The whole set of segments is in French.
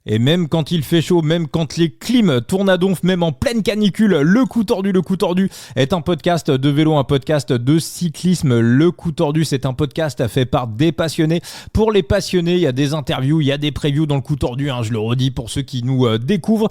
Et même quand il fait chaud, même quand les clims tournent à donf, même en pleine canicule, Le Coup Tordu est un podcast de vélo, un podcast de cyclisme. Le Coup Tordu, c'est un podcast fait par des passionnés. Pour les passionnés, il y a des interviews, il y a des previews dans Le Coup Tordu, je le redis pour ceux qui nous découvrent.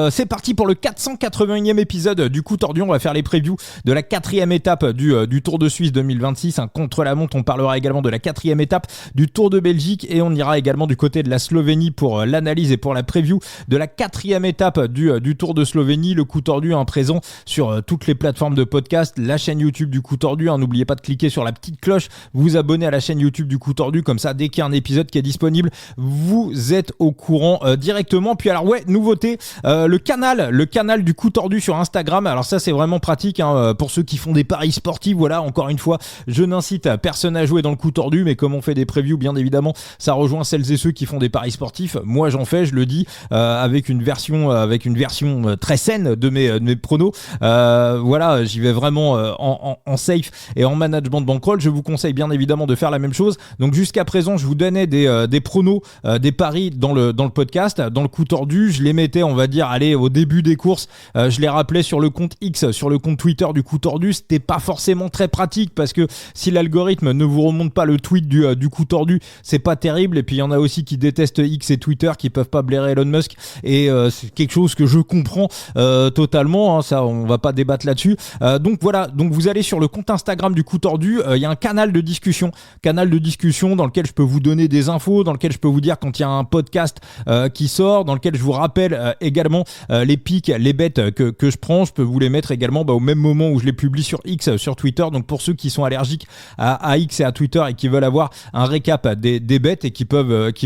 C'est parti pour le 481e épisode du Coup Tordu. On va faire les previews de la 4e étape du Tour de Suisse 2026. Contre la montre, on parlera également de la 4e étape du Tour de Belgique et on ira également du côté de la Slovénie pour l'analyse et pour la preview de la 4e étape du Tour de Slovénie. Le Coup Tordu présent sur toutes les plateformes de podcast, la chaîne YouTube du Coup Tordu. N'oubliez pas de cliquer sur la petite cloche, vous abonner à la chaîne YouTube du Coup Tordu, comme ça dès qu'il y a un épisode qui est disponible, vous êtes au courant directement. Puis alors nouveauté, le canal du Coup Tordu sur Instagram. Alors ça c'est vraiment pratique pour ceux qui font des paris sportifs. Voilà, encore une fois, je n'incite personne à jouer dans le Coup Tordu, mais comme on fait des previews, bien évidemment, ça rejoint celles et ceux qui font des paris sportifs. Moi j'en fais, je le dis, avec une version très saine de mes pronos. Voilà, j'y vais vraiment en safe et en management de bankroll. Je vous conseille bien évidemment de faire la même chose. Donc jusqu'à présent, je vous donnais des pronos, des paris dans le podcast, dans le Coup Tordu. Je les mettais, on va dire, au début des courses. Je les rappelais sur le compte X, sur le compte Twitter du Coup Tordu. C'était pas forcément très pratique parce que si l'algorithme ne vous remonte pas le tweet du Coup Tordu, c'est pas terrible. Et puis il y en a aussi qui détestent X et Twitter, qui peuvent pas blairer Elon Musk, et c'est quelque chose que je comprends totalement, ça on va pas débattre là-dessus. Donc voilà, donc vous allez sur le compte Instagram du Coup Tordu, il y a un canal de discussion dans lequel je peux vous donner des infos, dans lequel je peux vous dire quand il y a un podcast qui sort, dans lequel je vous rappelle également les pics, les bêtes que je prends. Je peux vous les mettre également au même moment où je les publie sur X, sur Twitter. Donc pour ceux qui sont allergiques à X et à Twitter et qui veulent avoir un récap des bêtes et qui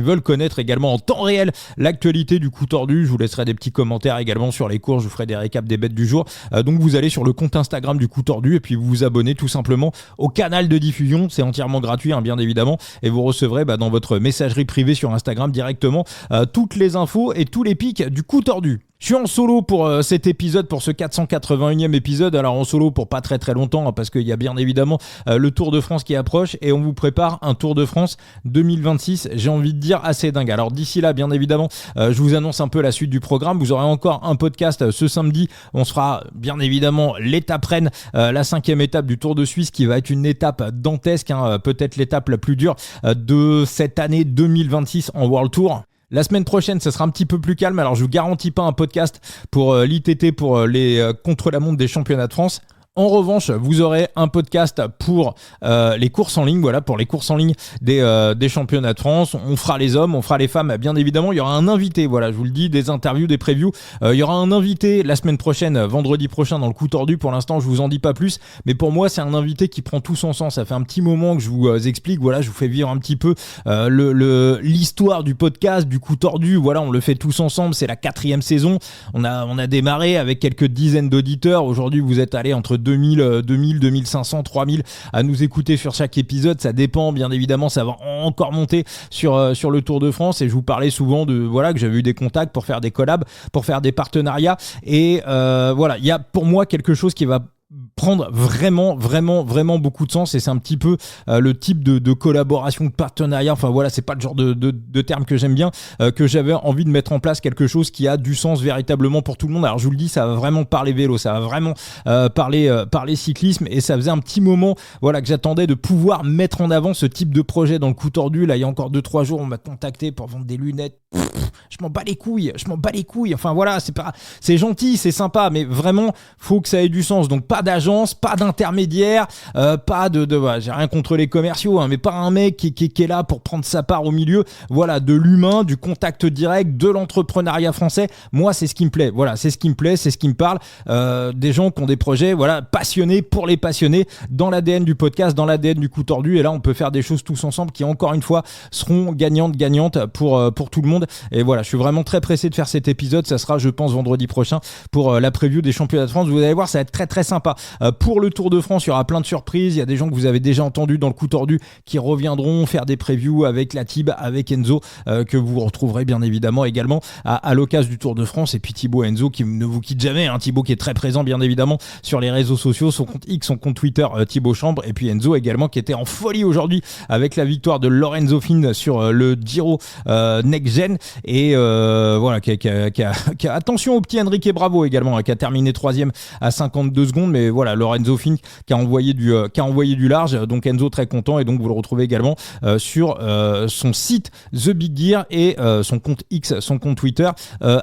veulent connaître également en temps réel l'actualité du Coup Tordu, je vous laisserai des petits commentaires également sur les courses, je vous ferai des récaps des bêtes du jour. Donc vous allez sur le compte Instagram du Coup Tordu et puis vous vous abonnez tout simplement au canal de diffusion, c'est entièrement gratuit bien évidemment, et vous recevrez dans votre messagerie privée sur Instagram directement toutes les infos et tous les pics du Coup Tordu. Je suis en solo pour cet épisode, pour ce 481e épisode. Alors en solo pour pas très très longtemps, parce qu'il y a bien évidemment le Tour de France qui approche et on vous prépare un Tour de France 2026, j'ai envie de dire assez dingue. Alors d'ici là, bien évidemment, je vous annonce un peu la suite du programme. Vous aurez encore un podcast ce samedi. On sera bien évidemment l'étape reine, la 5e étape du Tour de Suisse, qui va être une étape dantesque, peut-être l'étape la plus dure de cette année 2026 en World Tour. La semaine prochaine, ça sera un petit peu plus calme. Alors, je vous garantis pas un podcast pour l'ITT, pour les contre-la-montre des championnats de France. En revanche, vous aurez un podcast pour les courses en ligne, voilà, pour les courses en ligne des championnats de France. On fera les hommes, on fera les femmes, bien évidemment. Il y aura un invité, voilà, je vous le dis, des interviews, des previews. Il y aura un invité la semaine prochaine, vendredi prochain, dans le Coup Tordu. Pour l'instant, je vous en dis pas plus, mais pour moi, c'est un invité qui prend tout son sens. Ça fait un petit moment que je vous explique, voilà, je vous fais vivre un petit peu l'histoire du podcast, du Coup Tordu. Voilà, on le fait tous ensemble. C'est la 4e saison. On a démarré avec quelques dizaines d'auditeurs. Aujourd'hui, vous êtes allés entre 2000, 2500, 3000 à nous écouter sur chaque épisode. Ça dépend, bien évidemment, ça va encore monter sur le Tour de France. Et je vous parlais souvent que j'avais eu des contacts pour faire des collabs, pour faire des partenariats. Et voilà, il y a pour moi quelque chose qui va prendre vraiment beaucoup de sens, et c'est un petit peu le type de collaboration, de partenariat, enfin voilà, c'est pas le genre de terme que j'aime bien, que j'avais envie de mettre en place quelque chose qui a du sens véritablement pour tout le monde. Alors je vous le dis, ça va vraiment parler vélo, ça va vraiment parler cyclisme, et ça faisait un petit moment, voilà, que j'attendais de pouvoir mettre en avant ce type de projet dans le Coup Tordu. Là, il y a encore 2-3 jours, on m'a contacté pour vendre des lunettes. Je m'en bats les couilles. Enfin voilà, c'est gentil, c'est sympa, mais vraiment, faut que ça ait du sens. Donc pas d'agence, pas d'intermédiaire, pas voilà, j'ai rien contre les commerciaux, mais pas un mec qui est là pour prendre sa part au milieu. Voilà, de l'humain, du contact direct, de l'entrepreneuriat français. Moi, c'est ce qui me plaît. Voilà, c'est ce qui me plaît, c'est ce qui me parle. Des gens qui ont des projets, voilà, passionnés pour les passionnés, dans l'ADN du podcast, dans l'ADN du Coup Tordu. Et là, on peut faire des choses tous ensemble qui, encore une fois, seront gagnantes pour tout le monde. Et voilà, je suis vraiment très pressé de faire cet épisode. Ça sera, je pense, vendredi prochain pour la preview des championnats de France. Vous allez voir, ça va être très très sympa. Pour le Tour de France, il y aura plein de surprises. Il y a des gens que vous avez déjà entendus dans le coup tordu qui reviendront faire des previews avec la Tib, avec Enzo, que vous retrouverez bien évidemment également à l'occasion du Tour de France. Et puis Thibaut Enzo qui ne vous quitte jamais, hein. Thibaut qui est très présent bien évidemment sur les réseaux sociaux, son compte X, son compte Twitter, Thibaut Chambre. Et puis Enzo également qui était en folie aujourd'hui avec la victoire de Lorenzo Fin sur le Giro Next Gen. Et voilà, attention au petit Enrique Bravo également, qui a terminé 3ème à 52 secondes. Mais voilà, Lorenzo Fin qui a envoyé du large. Donc Enzo très content, et donc vous le retrouvez également sur son site The Big Gear et son compte X, son compte Twitter,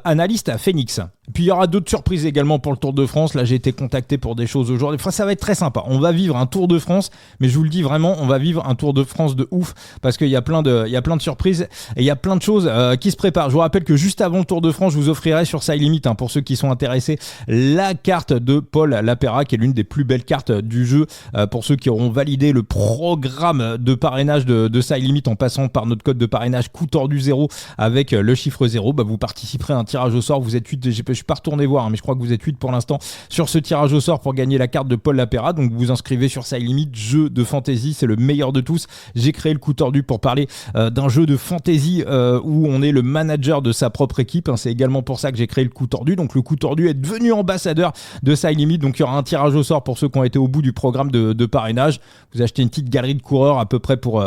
Analyste à Phoenix. Puis il y aura d'autres surprises également pour le Tour de France. Là, j'ai été contacté pour des choses aujourd'hui. Enfin, ça va être très sympa. On va vivre un Tour de France, mais je vous le dis vraiment, on va vivre un Tour de France de ouf, parce qu'il y a plein de surprises et il y a plein de choses qui se préparent. Je vous rappelle que juste avant le Tour de France, je vous offrirai sur Side Limit, hein, pour ceux qui sont intéressés, la carte de Paul Lapera, qui est l'une des plus belles cartes du jeu. Pour ceux qui auront validé le programme de parrainage de Side Limit en passant par notre code de parrainage coup tordu 0 avec le chiffre 0, vous participerez à un tirage au sort. Vous êtes 8, je suis pas retourné voir, hein, mais je crois que vous êtes 8 pour l'instant sur ce tirage au sort pour gagner la carte de Paul Lapera. Donc vous vous inscrivez sur Side Limit, jeu de fantasy, c'est le meilleur de tous. J'ai créé le coup tordu pour parler d'un jeu de fantasy où on est le manager de sa propre équipe, hein. C'est également pour ça que j'ai créé le coup tordu. Donc le coup tordu est devenu ambassadeur de Side Limit. Donc il y aura un tirage au sort pour ceux qui ont été au bout du programme de parrainage. Vous achetez une petite galerie de coureurs à peu près pour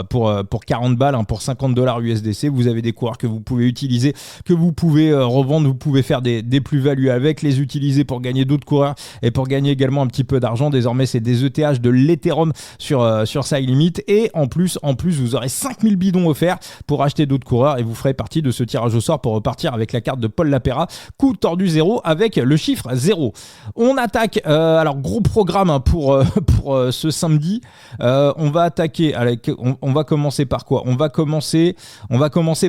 40 balles, hein, pour $50 USDC. Vous avez des coureurs que vous pouvez utiliser, que vous pouvez revendre, vous pouvez faire des plus-values avec, les utiliser pour gagner d'autres coureurs et pour gagner également un petit peu d'argent. Désormais, c'est des ETH, de l'Ethereum sur Side Limit. Et en plus, vous aurez 5000 bidons offerts pour acheter d'autres coureurs, et vous ferez partie de ce tirage au sort pour repartir avec la carte de Paul Lapera, coup tordu 0 avec le chiffre 0. On attaque, alors gros programme, hein, pour ce samedi. On va attaquer avec, on va commencer par quoi ? On va commencer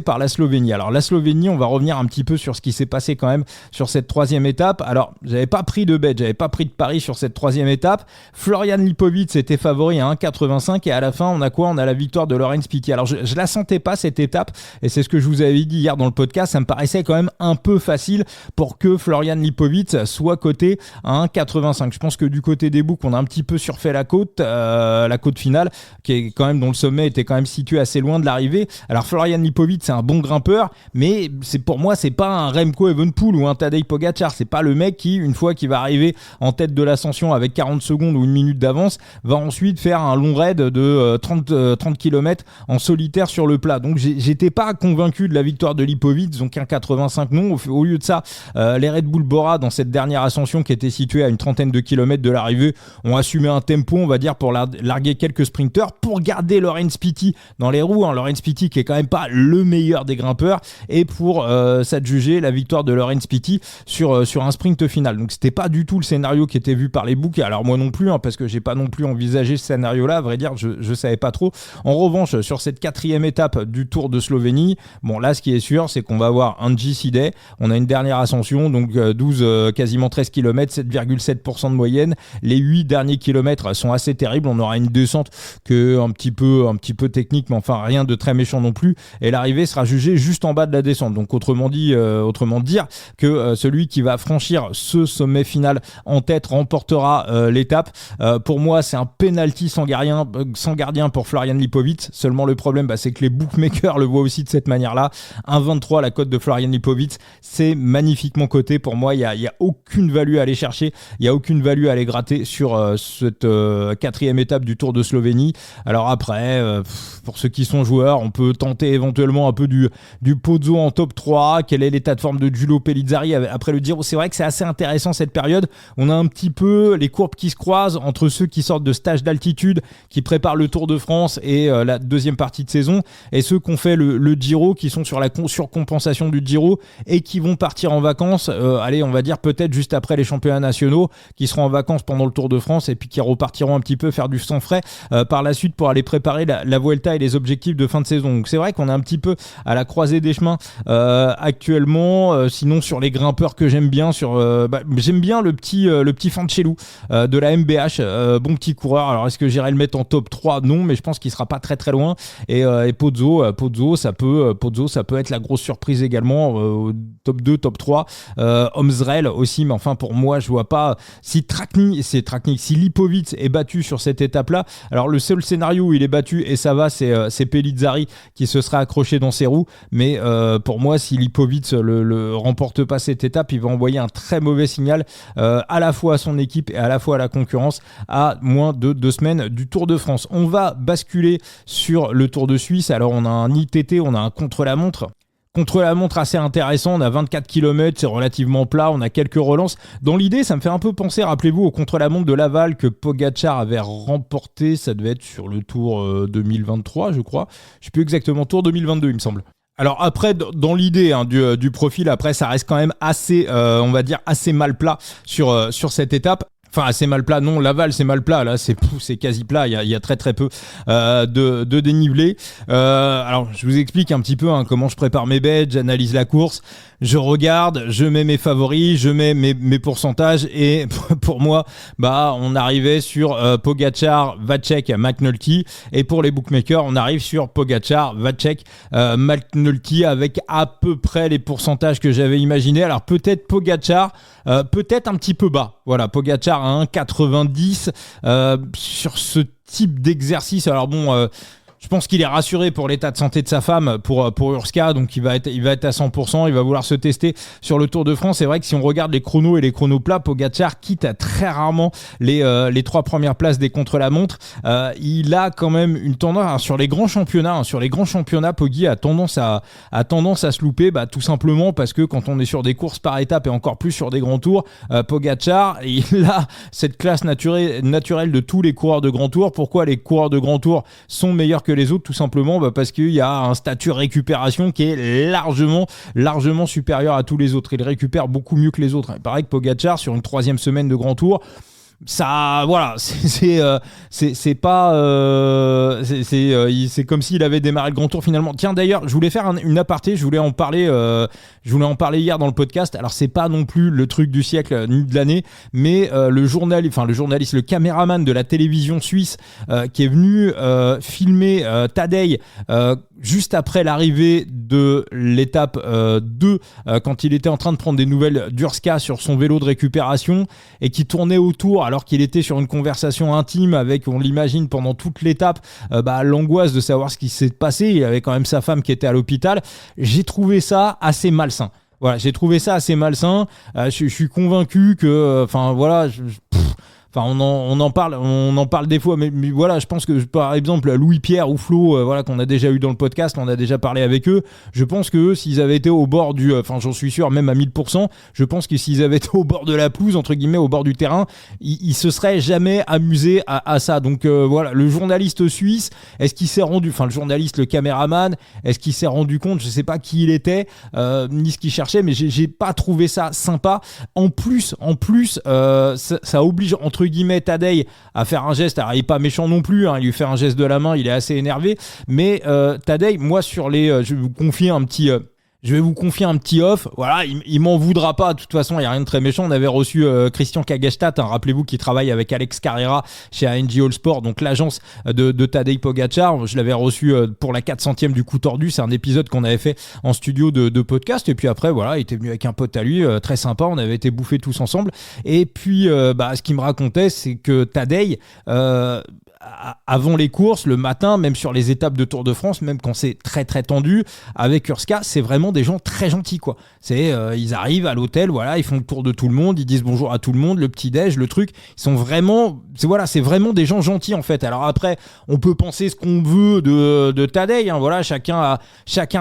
par la Slovénie. Alors la Slovénie, on va revenir un petit peu sur ce qui s'est passé quand même sur cette 3e étape. Alors j'avais pas pris de bet, j'avais pas pris de pari sur cette 3e étape. Florian Lipovic était favori à 1,85, et à la fin on a quoi ? On a la victoire de Laurens Pitti. Alors je la sentais pas cette étape, et c'est ce que je vous avais dit hier dans le podcast. Ça me paraissait quand même un peu facile pour que Florian Lipovic soit coté à 1,85. Je pense que du côté des books, on a un petit peu surfait la côte finale, qui est quand même, dont le sommet était quand même situé assez loin de l'arrivée. Alors Florian Lipovic, c'est un bon grimpeur, mais pour moi c'est pas un Remco Evenepoel ou un Tadej Pogacar. C'est pas le mec qui, une fois qu'il va arriver en tête de l'ascension avec 40 secondes ou une minute d'avance, va ensuite faire un long raid de 30 km en solitaire sur le plat. Donc j'étais pas convaincu de la victoire de Lipovic, donc 1,85 non. Au lieu de ça, les Red Bull Bora, dans cette dernière ascension qui était située à une trentaine de kilomètres de l'arrivée, ont assumé un tempo, on va dire, pour larguer quelques sprinteurs, pour garder Laurens Pitti dans les roues, hein. Laurens Pitti qui est quand même pas le meilleur des grimpeurs, et pour s'adjuger la victoire de Laurens Pitti sur un sprint final. Donc c'était pas du tout le scénario qui était vu par les books. Alors moi non plus, hein, parce que j'ai pas non plus envisagé ce scénario-là, à vrai dire, je savais pas trop. En revanche, sur cette 4e étape du Tour de Slovénie, bon là ce qui est sûr, c'est qu'on va avoir Anji Sidey. On a une dernière ascension, donc quasiment 13 km, 7,7% de moyenne. Les 8 derniers kilomètres sont assez terribles. On aura une descente un petit peu technique, mais enfin rien de très méchant non plus. Et l'arrivée sera jugée juste en bas de la descente. Donc autrement dire que celui qui va franchir ce sommet final en tête remportera l'étape. Pour moi, c'est un penalty sans gardien pour Florian Lipovic. Seulement le problème, c'est que les bookmakers le voient aussi de cette manière-là. 1,23 la cote de Florian Lipovic, c'est magnifiquement coté. Pour moi, il y a aucune value à aller chercher, il y a aucune value à aller gratter sur cette 4e étape du Tour de Slovénie. Alors après, pour ceux qui sont joueurs, on peut tenter éventuellement un peu du Pozzo en top 3. Quel est l'état de forme de Giulio Pellizzari après le Giro? C'est vrai que c'est assez intéressant cette période. On a un petit peu les courbes qui se croisent entre ceux qui sortent de stages d'altitude, qui préparent le Tour de France et la deuxième partie de saison, et ceux qui ont fait le Giro, qui sont sur la surcompensation du Giro et qui vont partir en vacances, on va dire peut-être juste après les championnats nationaux, qui seront en vacances pendant le Tour de France et puis qui repartiront un petit peu faire du sang frais par la suite pour aller préparer la Vuelta et les objectifs de fin de saison. Donc c'est vrai qu'on est un petit peu à la croisée des chemins actuellement. Sinon sur les grimpeurs que j'aime bien, j'aime bien le petit Fanchelou de la MBH, bon petit coureur. Alors est-ce que j'irai le mettre en top 3? Non, mais je pense qu'il sera pas très très loin. Et Pozzo, ça peut être la grosse surprise également, top 2, top 3. Omzrel aussi, mais enfin pour moi je vois pas si Lipovic est battu sur cette étape-là. Alors le seul scénario où il est battu et ça va, c'est Pellizzari qui se sera accroché dans ses roues. Mais pour moi, si Lipovic le remporte pas cette étape, il va envoyer un très mauvais signal à la fois à son équipe et à la fois à la concurrence à moins de 2 semaines du Tour de France. On va basculer sur le Tour de Suisse. Alors on a un ITT, on a un contre-la-montre. Contre-la-montre assez intéressant, on a 24 km, c'est relativement plat, on a quelques relances. Dans l'idée, ça me fait un peu penser, rappelez-vous, au contre-la-montre de Laval que Pogačar avait remporté, ça devait être sur le Tour 2023, je crois. Je ne sais plus exactement, Tour 2022, il me semble. Alors après, dans l'idée du profil, après, ça reste quand même assez, on va dire, assez mal plat sur cette étape. Enfin, assez mal plat, non, Laval c'est mal plat, là c'est quasi plat, il y a très très peu de dénivelé. Alors je vous explique un petit peu comment je prépare mes bets, j'analyse la course, je regarde, je mets mes favoris, je mets mes pourcentages et pour moi, on arrivait sur Pogačar, Vacek, McNulty et pour les bookmakers, on arrive sur Pogačar, Vacek, McNulty avec à peu près les pourcentages que j'avais imaginé. Alors peut-être Pogačar, peut-être un petit peu bas. Voilà, Pogačar à 1,90 sur ce type d'exercice. Alors bon, je pense qu'il est rassuré pour l'état de santé de sa femme, pour Urska, donc il va être à 100%, il va vouloir se tester sur le Tour de France. C'est vrai que si on regarde les chronos et les chronos plats, Pogačar quitte à très rarement les 3 premières places des contre-la-montre. Il a quand même une tendance sur les grands championnats, Poggi a tendance à se louper, tout simplement parce que quand on est sur des courses par étapes et encore plus sur des grands tours, Pogačar, il a cette classe naturelle de tous les coureurs de grands tours. Pourquoi les coureurs de grands tours sont meilleurs que les autres? Tout simplement parce qu'il y a un statut récupération qui est largement supérieur à tous les autres. Il récupère beaucoup mieux que les autres. Il paraît que Pogačar, sur une 3e semaine de grand tour, ça, voilà, c'est comme s'il avait démarré le grand tour finalement. Tiens, d'ailleurs, je voulais faire une aparté, je voulais en parler hier dans le podcast. Alors c'est pas non plus le truc du siècle ni de l'année, mais le caméraman de la télévision suisse qui est venu filmer Tadej juste après l'arrivée de l'étape 2, quand il était en train de prendre des nouvelles d'Urska sur son vélo de récupération et qui tournait autour alors qu'il était sur une conversation intime avec, on l'imagine, pendant toute l'étape, l'angoisse de savoir ce qui s'est passé. Il avait quand même sa femme qui était à l'hôpital. J'ai trouvé ça assez malsain. Voilà, j'ai trouvé ça assez malsain. Je suis convaincu que, on en parle des fois, mais voilà, je pense que par exemple Louis-Pierre ou Flo, qu'on a déjà eu dans le podcast, on a déjà parlé avec eux. Je pense que s'ils avaient été au bord j'en suis sûr, même à 1000%, je pense que s'ils avaient été au bord de la pelouse, entre guillemets, au bord du terrain, ils se seraient jamais amusés à ça. Donc voilà, le journaliste suisse, est-ce qu'il s'est rendu, le caméraman, est-ce qu'il s'est rendu compte, je sais pas qui il était, ni ce qu'il cherchait, mais j'ai pas trouvé ça sympa. En plus, ça oblige entre guillemets Tadej à faire un geste. Alors il est pas méchant non plus, il lui fait un geste de la main, il est assez énervé, mais Tadej, moi je vais vous confier un petit off. Voilà, il m'en voudra pas. De toute façon, il n'y a rien de très méchant. On avait reçu Christian Kagestadt, rappelez-vous, qui travaille avec Alex Carrera chez ANG All Sport, donc l'agence de Tadej Pogačar. Je l'avais reçu pour la 400e du coup tordu. C'est un épisode qu'on avait fait en studio de podcast. Et puis après, voilà, il était venu avec un pote à lui, très sympa. On avait été bouffés tous ensemble. Et puis, ce qu'il me racontait, c'est que Tadej, avant les courses, le matin, même sur les étapes de Tour de France, même quand c'est très très tendu, avec Urska, c'est vraiment des gens très gentils, quoi. Ils arrivent à l'hôtel, voilà, ils font le tour de tout le monde, ils disent bonjour à tout le monde, le petit-déj, le truc. Ils sont vraiment, c'est vraiment des gens gentils en fait. Alors après, on peut penser ce qu'on veut de Tadej, voilà, chacun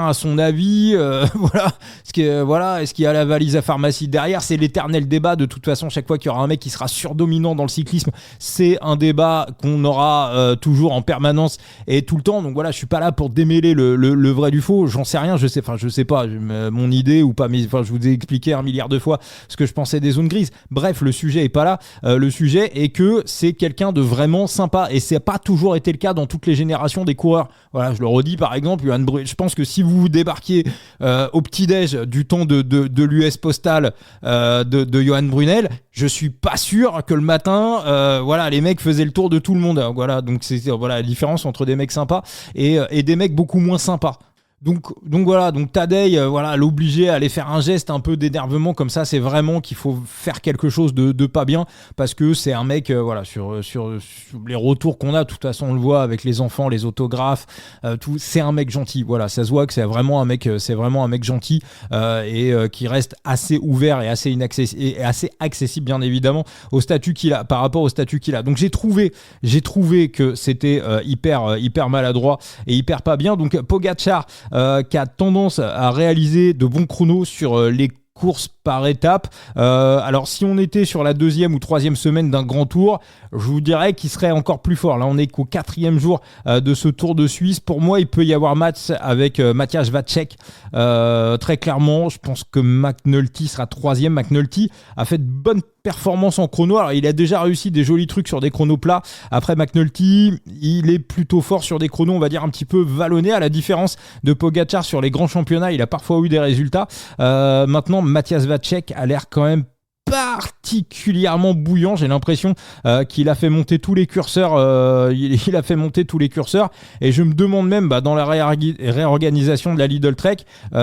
a son avis, voilà. Est-ce qu'il y a la valise à pharmacie derrière? C'est l'éternel débat. De toute façon, chaque fois qu'il y aura un mec qui sera surdominant dans le cyclisme, c'est un débat qu'on aura pas toujours en permanence et tout le temps. Donc voilà, je suis pas là pour démêler le vrai du faux. J'en sais rien, je sais pas mon idée ou pas, mais je vous ai expliqué 1 milliard de fois ce que je pensais des zones grises. Bref, le sujet est pas là. Le sujet est que c'est quelqu'un de vraiment sympa et c'est pas toujours été le cas dans toutes les générations des coureurs. Voilà, je le redis, par exemple, Johan Brunel. Je pense que si vous débarquiez au petit-déj du temps de l'US Postal de Johan Brunel, je suis pas sûr que le matin, voilà, les mecs faisaient le tour de tout le monde. Voilà, donc c'est voilà la différence entre des mecs sympas et des mecs beaucoup moins sympas. Donc voilà, donc Tadej, voilà, l'obliger à aller faire un geste un peu d'énervement comme ça, c'est vraiment qu'il faut faire quelque chose de pas bien, parce que c'est un mec, voilà, sur les retours qu'on a, de toute façon on le voit avec les enfants, les autographes, tout, c'est un mec gentil, voilà, ça se voit que c'est vraiment un mec gentil et qui reste assez ouvert et assez accessible bien évidemment au statut qu'il a, par rapport au statut qu'il a. Donc j'ai trouvé que c'était hyper maladroit et hyper pas bien. Donc Pogačar qui a tendance à réaliser de bons chronos sur les courses par étape. Alors si on était sur la 2e ou 3e semaine d'un grand tour, je vous dirais qu'il serait encore plus fort. Là on est qu'au 4e jour de ce Tour de Suisse. Pour moi il peut y avoir match avec Matthias Vacek. Très clairement je pense que McNulty sera 3e. McNulty a fait de bonnes performances en chrono. Alors il a déjà réussi des jolis trucs sur des chronos plats. Après McNulty il est plutôt fort sur des chronos on va dire un petit peu vallonnés, à la différence de Pogačar sur les grands championnats. Il a parfois eu des résultats. Maintenant Matthias Vacek a l'air quand même particulièrement bouillant. J'ai l'impression qu'il a fait monter tous les curseurs. Il a fait monter tous les curseurs. Et je me demande même, dans la réorganisation de la Lidl Trek,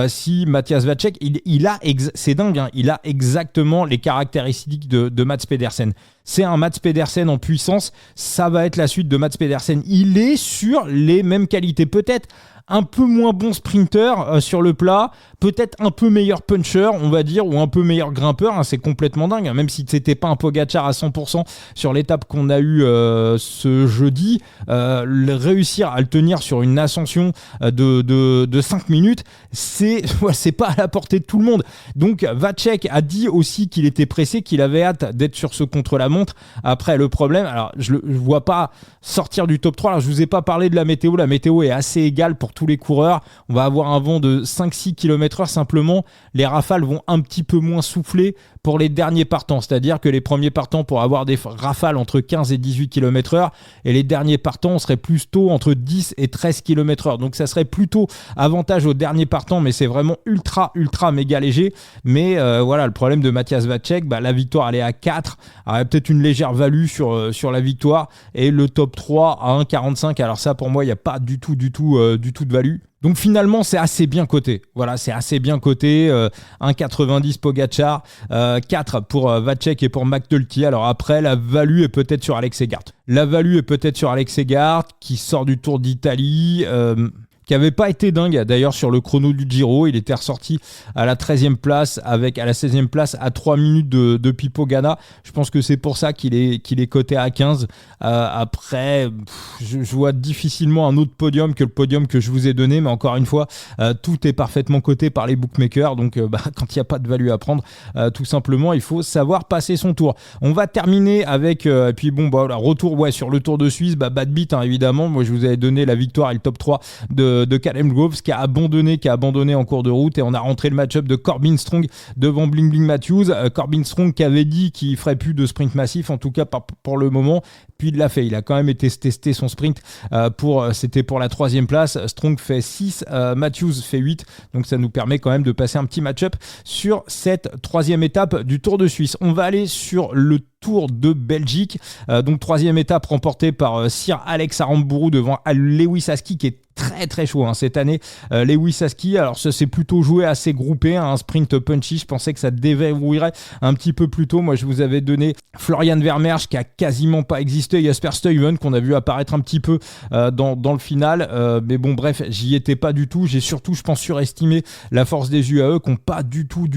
si Matthias Vacek, c'est dingue, hein, il a exactement les caractéristiques de Mats Pedersen. C'est un Mats Pedersen en puissance. Ça va être la suite de Mats Pedersen. Il est sur les mêmes qualités. Peut-être un peu moins bon sprinter sur le plat, peut-être un peu meilleur puncher, on va dire, ou un peu meilleur grimpeur, hein, c'est complètement dingue, hein, même si c'était pas un Pogačar à 100% sur l'étape qu'on a eue ce jeudi, réussir à le tenir sur une ascension de 5 minutes, c'est pas à la portée de tout le monde. Donc Vacek a dit aussi qu'il était pressé, qu'il avait hâte d'être sur ce contre-la-montre. Après le problème, alors je vois pas sortir du top 3, alors je vous ai pas parlé de la météo est assez égale pour tous les coureurs. On va avoir un vent de 5-6 km/h, simplement les rafales vont un petit peu moins souffler pour les derniers partants, c'est-à-dire que les premiers partants pourraient avoir des rafales entre 15 et 18 km/h et les derniers partants on serait plutôt entre 10 et 13 km/h, donc ça serait plutôt avantage aux derniers partants, mais c'est vraiment ultra méga léger. Mais voilà, le problème de Matthias Vacek, la victoire elle est à 4, alors, il y a peut-être une légère value sur la victoire, et le top 3 à 1,45, alors ça pour moi il n'y a pas du tout de value. Donc finalement c'est assez bien coté. Voilà, c'est assez bien coté. 1,90 Pogačar, 4 pour Vacek et pour McNulty. Alors après la value est peut-être sur Alex Segard. Qui sort du Tour d'Italie. Qui n'avait pas été dingue d'ailleurs sur le chrono du Giro. Il était ressorti à la 13e place à la 16e place à 3 minutes de Pipo Ganna. Je pense que c'est pour ça qu'il est coté à 15. Après, je vois difficilement un autre podium que le podium que je vous ai donné, mais encore une fois, tout est parfaitement coté par les bookmakers. Donc quand il n'y a pas de value à prendre, tout simplement, il faut savoir passer son tour. On va terminer avec, et puis retour sur le Tour de Suisse, bad beat, hein, évidemment. Moi, je vous avais donné la victoire et le top 3 de Callum Groves qui a abandonné en cours de route, et on a rentré le match-up de Corbin Strong devant Bling Bling Matthews. Corbin Strong qui avait dit qu'il ferait plus de sprint massif, en tout cas pour le moment, puis il l'a fait. Il a quand même été testé son sprint c'était pour la 3e place. Strong fait 6, Matthews fait 8, donc ça nous permet quand même de passer un petit match-up sur cette 3e étape du Tour de Suisse. On va aller sur le Tour de Belgique, donc 3e étape remportée par Sir Alex Aramburu devant Lewis Haskey, qui est très chaud cette année. Lewis Haskey, alors ça s'est plutôt joué assez groupé, un sprint punchy. Je pensais que ça déverrouillerait un petit peu plus tôt. Moi je vous avais donné Florian Vermeersch qui a quasiment pas existé, Jasper Stuyven qu'on a vu apparaître un petit peu dans le final, mais bon bref, j'y étais pas du tout. J'ai surtout, je pense, surestimé la force des UAE qui n'ont pas du tout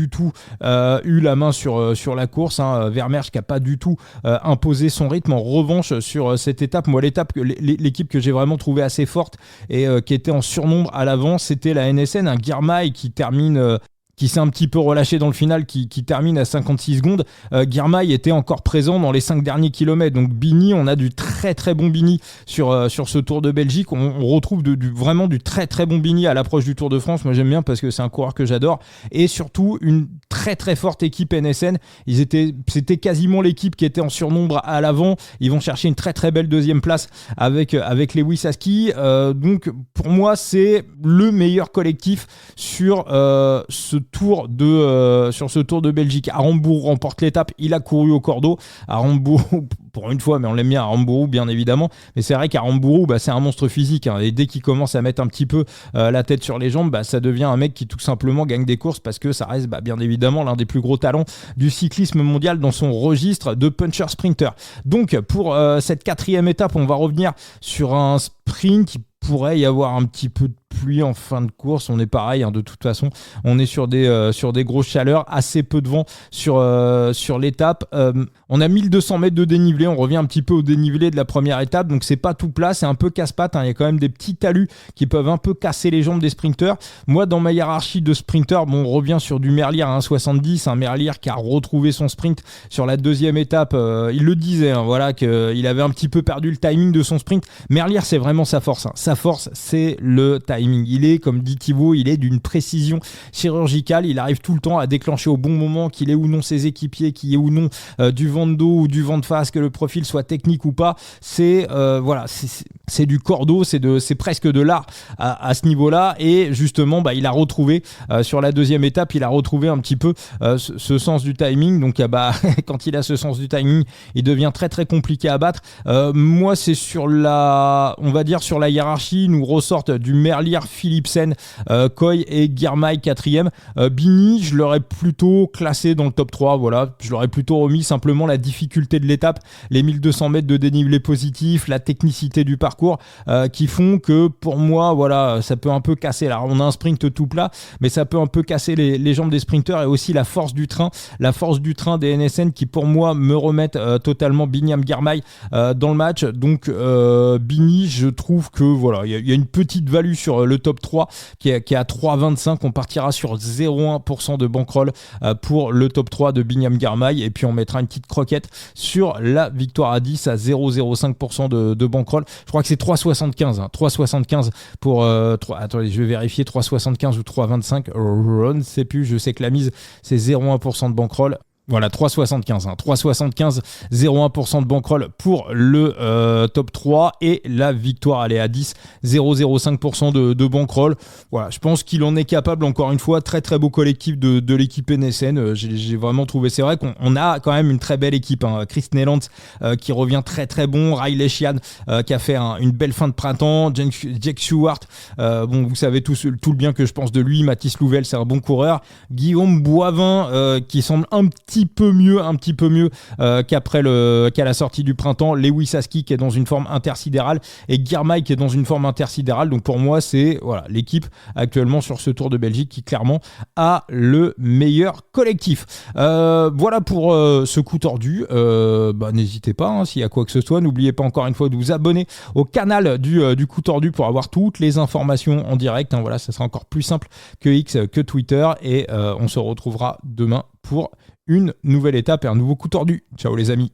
eu la main sur la course, hein. Vermeersch qui a pas du tout imposé son rythme. En revanche sur cette étape, moi l'équipe que j'ai vraiment trouvé assez forte et qui était en surnombre à l'avant, c'était la NSN, un Girmay qui qui s'est un petit peu relâché dans le final, qui termine à 56 secondes. Girmay était encore présent dans les 5 derniers kilomètres. Donc Bini, on a du très très bon Bini sur ce Tour de Belgique. On retrouve vraiment du très très bon Bini à l'approche du Tour de France. Moi j'aime bien parce que c'est un coureur que j'adore. Et surtout une très très forte équipe NSN. C'était quasiment l'équipe qui était en surnombre à l'avant. Ils vont chercher une très très belle deuxième place avec Lewis Husky. Donc pour moi c'est le meilleur collectif sur ce Tour de Belgique. Aramburu remporte l'étape, il a couru au cordeau. Aramburu pour une fois, mais on l'aime bien Aramburu bien évidemment, mais c'est vrai qu'Aramburu c'est un monstre physique, hein, et dès qu'il commence à mettre un petit peu la tête sur les jambes, ça devient un mec qui tout simplement gagne des courses, parce que ça reste bien évidemment l'un des plus gros talents du cyclisme mondial dans son registre de puncher sprinter. Donc pour cette 4e étape, on va revenir sur un sprint. Il pourrait y avoir un petit peu de pluie en fin de course, on est pareil, hein, de toute façon on est sur des grosses chaleurs, assez peu de vent sur l'étape. On a 1200 mètres de dénivelé, on revient un petit peu au dénivelé de la première étape, donc c'est pas tout plat, c'est un peu casse-pattes, hein, il y a quand même des petits talus qui peuvent un peu casser les jambes des sprinteurs. Moi dans ma hiérarchie de sprinteurs, on revient sur du Merlier à 1,70, un Merlier qui a retrouvé son sprint sur la 2e étape, il le disait, hein, voilà, qu'il avait un petit peu perdu le timing de son sprint. Merlier c'est vraiment sa force, hein. Sa force c'est le timing. Il est, comme dit Thibaut, il est d'une précision chirurgicale. Il arrive tout le temps à déclencher au bon moment, qu'il ait ou non ses équipiers, qu'il y ait ou non du vent de dos ou du vent de face, que le profil soit technique ou pas. C'est du cordeau, c'est presque de l'art à ce niveau-là. Et justement, il a retrouvé sur la 2e étape, il a retrouvé un petit peu ce sens du timing. Donc quand il a ce sens du timing, il devient très très compliqué à battre. Moi, c'est sur la hiérarchie, nous ressortent du Merlier, Philipsen, Koy et Girmay 4e. Bini, je l'aurais plutôt classé dans le top 3. Voilà, je l'aurais plutôt remis simplement la difficulté de l'étape, les 1200 mètres de dénivelé positif, la technicité du parcours qui font que pour moi, voilà, ça peut un peu casser. Alors, on a un sprint tout plat, mais ça peut un peu casser les jambes des sprinteurs, et aussi la force du train des NSN qui pour moi me remettent totalement Binyam Girmay dans le match. Donc Bini, je trouve que voilà, il y a une petite value sur le top 3 qui est à 3,25. On partira sur 0,1% de bankroll pour le top 3 de Binyam Girmay, et puis on mettra une petite croquette sur la victoire à 10 à 0,05% de bankroll. Je crois que c'est 3,75, hein, 3,75 pour attendez, je vais vérifier, 3,75 ou 3,25, je ne sais plus. Je sais que la mise c'est 0,1% de bankroll. Voilà, 3,75, hein. 3,75, 0,1% de bankroll pour le top 3, et la victoire elle est à 10, 0,05% de bankroll. Voilà, je pense qu'il en est capable, encore une fois. Très très beau collectif de l'équipe NSN. J'ai vraiment trouvé, c'est vrai qu'on a quand même une très belle équipe, hein. Chris Neland qui revient très très bon, Riley Sheehan qui a fait une belle fin de printemps, Jake Stewart, vous savez tout le bien que je pense de lui. Mathis Louvel, c'est un bon coureur. Guillaume Boivin qui semble un petit peu mieux qu'à la sortie du printemps. Lewis Husky qui est dans une forme intersidérale, et Girmay qui est dans une forme intersidérale. Donc pour moi, c'est l'équipe actuellement sur ce Tour de Belgique qui clairement a le meilleur collectif. Voilà pour ce coup tordu. N'hésitez pas, hein, s'il y a quoi que ce soit. N'oubliez pas encore une fois de vous abonner au canal du coup tordu pour avoir toutes les informations en direct, hein. Voilà, ça sera encore plus simple que X, que Twitter, et on se retrouvera demain pour une nouvelle étape et un nouveau coup tordu. Ciao les amis.